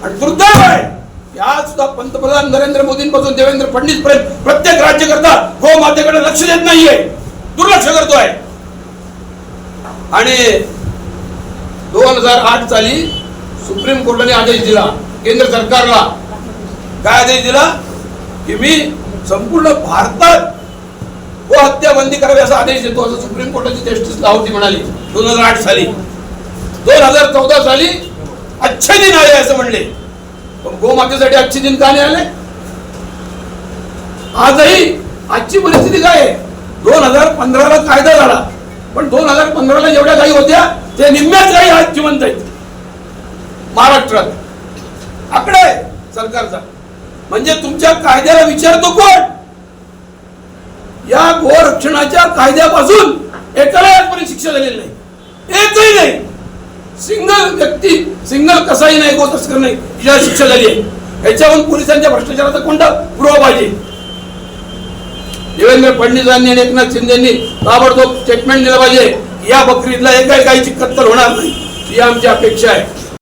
आणि दुर्दैव आहे की आज सुद्धा पंतप्रधान नरेंद्र मोदींपासून देवेंद्र फडणवीस पर्यंत प्रत्येक राज्यकर्ता गोमातेकडे लक्ष देत नाहीये, दुर्लक्ष करतोय. आणि 2008 साली सुप्रीम कोर्टाने आदेश दिला केंद्र सरकारला. काय आदेश दिला की मी संपूर्ण भारतात गोहत्या बंदी करावी असा आदेश देतो, असं सुप्रीम कोर्टाची जस्टिस लाहोटी म्हणाली 2008 साली. 2014 साली अच्छे दिन आले असं म्हणले, पण गोमातेसाठी अच्छे दिन का नाही आले? आजही आजची परिस्थिती काय आहे? 2015ला कायदा झाला, पण 2015ला जेवढ्या गायी होत्या ते निम्म्याच गायी आज जिवंत आहेत महाराष्ट्रात. आकडा आहे सरकारचा. म्हणजे तुमच्या कायद्याला विचारतो कोण? या गोरक्षणाच्या कायद्यापासून एकाला आजपर्यंत शिक्षा झालेली नाही, एकही नाही. सिंगल व्यक्ती, सिंगल कसाही नाही, गो तस्कर नाही, याला शिक्षा झाली आहे. याच्यावरून पोलिसांच्या भ्रष्टाचाराचा कोणता पुरावा पाहिजे? देवेंद्र फडणवीसांनी आणि एकनाथ शिंदेंनी ताबडतोब स्टेटमेंट दिलं पाहिजे. या बकरीदला एकाही गायीची कत्तल होणार नाही, ही आमची अपेक्षा आहे.